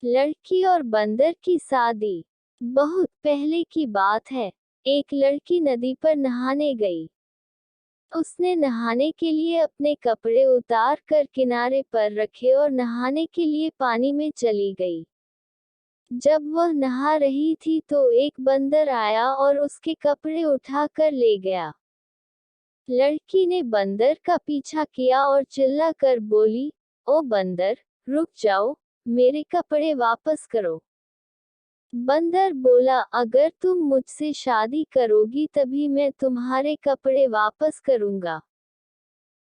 लड़की और बंदर की शादी। बहुत पहले की बात है। एक लड़की नदी पर नहाने गई। उसने नहाने के लिए अपने कपड़े उतार कर किनारे पर रखे और नहाने के लिए पानी में चली गई। जब वह नहा रही थी तो एक बंदर आया और उसके कपड़े उठा कर ले गया। लड़की ने बंदर का पीछा किया और चिल्ला कर बोली, ओ बंदर, रुक जाओ, मेरे कपड़े वापस करो। बंदर बोला, अगर तुम मुझसे शादी करोगी तभी मैं तुम्हारे कपड़े वापस करूंगा।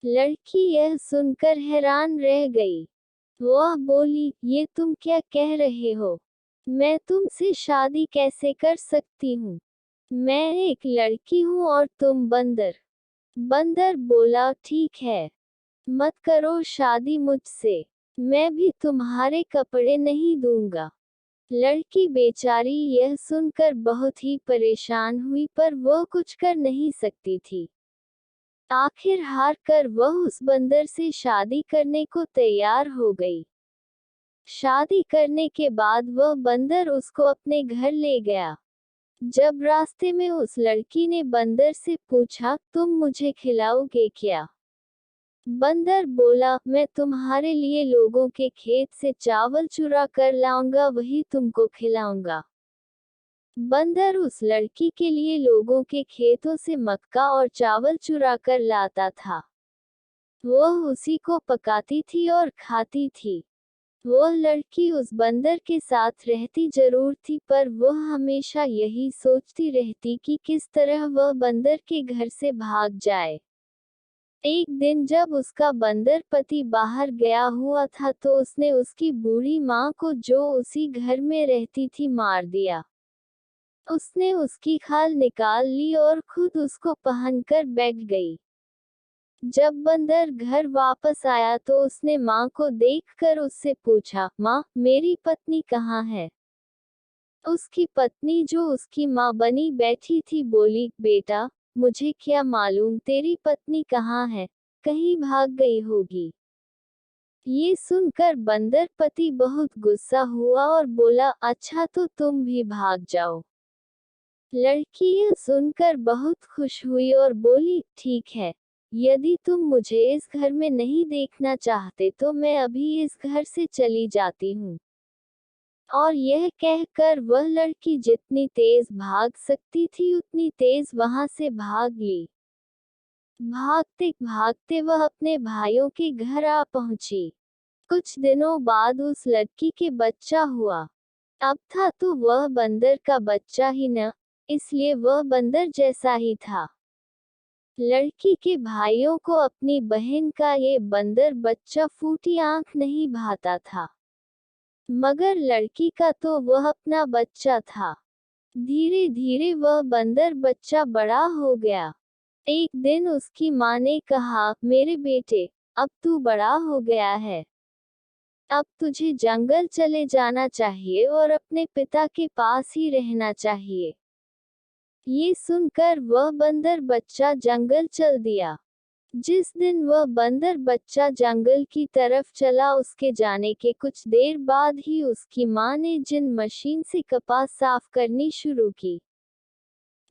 लड़की यह सुनकर हैरान रह गई। वह बोली, ये तुम क्या कह रहे हो? मैं तुमसे शादी कैसे कर सकती हूँ? मैं एक लड़की हूँ और तुम बंदर। बंदर बोला, ठीक है, मत करो शादी मुझसे। मैं भी तुम्हारे कपड़े नहीं दूंगा। लड़की बेचारी यह सुनकर बहुत ही परेशान हुई, पर वह कुछ कर नहीं सकती थी। आखिर हार कर वह उस बंदर से शादी करने को तैयार हो गई। शादी करने के बाद वह बंदर उसको अपने घर ले गया। जब रास्ते में उस लड़की ने बंदर से पूछा, तुम मुझे खिलाओगे क्या? बंदर बोला, मैं तुम्हारे लिए लोगों के खेत से चावल चुरा कर लाऊंगा, वही तुमको खिलाऊंगा। बंदर उस लड़की के लिए लोगों के खेतों से मक्का और चावल चुरा कर लाता था। वह उसी को पकाती थी और खाती थी। वह लड़की उस बंदर के साथ रहती जरूर थी, पर वह हमेशा यही सोचती रहती कि किस तरह वह बंदर के घर से भाग जाए। एक दिन जब उसका बंदर पति बाहर गया हुआ था तो उसने उसकी बूढ़ी माँ को, जो उसी घर में रहती थी, मार दिया। उसने उसकी खाल निकाल ली और खुद उसको पहनकर बैठ गई। जब बंदर घर वापस आया तो उसने माँ को देखकर उससे पूछा, माँ, मेरी पत्नी कहाँ है? उसकी पत्नी, जो उसकी माँ बनी बैठी थी, बोली, बेटा, मुझे क्या मालूम तेरी पत्नी कहाँ है, कहीं भाग गई होगी। ये सुनकर बंदर पति बहुत गुस्सा हुआ और बोला, अच्छा तो तुम भी भाग जाओ। लड़की यह सुनकर बहुत खुश हुई और बोली, ठीक है, यदि तुम मुझे इस घर में नहीं देखना चाहते तो मैं अभी इस घर से चली जाती हूँ। और यह कहकर वह लड़की जितनी तेज भाग सकती थी उतनी तेज वहां से भाग ली। भागते भागते वह अपने भाइयों के घर आ पहुंची। कुछ दिनों बाद उस लड़की के बच्चा हुआ। अब था तो वह बंदर का बच्चा ही न, इसलिए वह बंदर जैसा ही था। लड़की के भाइयों को अपनी बहन का ये बंदर बच्चा फूटी आंख नहीं भाता था, मगर लड़की का तो वह अपना बच्चा था। धीरे धीरे वह बंदर बच्चा बड़ा हो गया। एक दिन उसकी माँ ने कहा, मेरे बेटे, अब तू बड़ा हो गया है। अब तुझे जंगल चले जाना चाहिए और अपने पिता के पास ही रहना चाहिए। ये सुनकर वह बंदर बच्चा जंगल चल दिया। जिस दिन वह बंदर बच्चा जंगल की तरफ चला, उसके जाने के कुछ देर बाद ही उसकी माँ ने जिन मशीन से कपास साफ करनी शुरू की।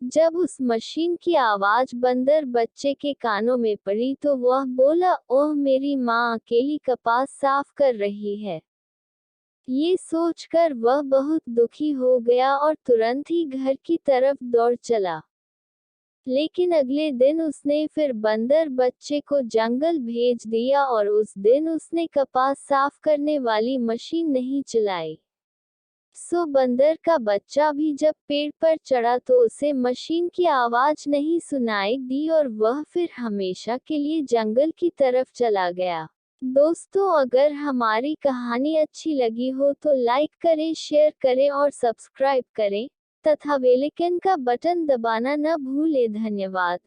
जब उस मशीन की आवाज बंदर बच्चे के कानों में पड़ी तो वह बोला, ओह, मेरी माँ अकेली कपास साफ कर रही है। ये सोचकर वह बहुत दुखी हो गया और तुरंत ही घर की तरफ दौड़ चला। लेकिन अगले दिन उसने फिर बंदर बच्चे को जंगल भेज दिया और उस दिन उसने कपास साफ करने वाली मशीन नहीं चलाई। सो बंदर का बच्चा भी जब पेड़ पर चढ़ा तो उसे मशीन की आवाज नहीं सुनाई दी और वह फिर हमेशा के लिए जंगल की तरफ चला गया। दोस्तों, अगर हमारी कहानी अच्छी लगी हो तो लाइक करें, शेयर करें और सब्सक्राइब करें तथा बेल आइकन का बटन दबाना न भूलें। धन्यवाद।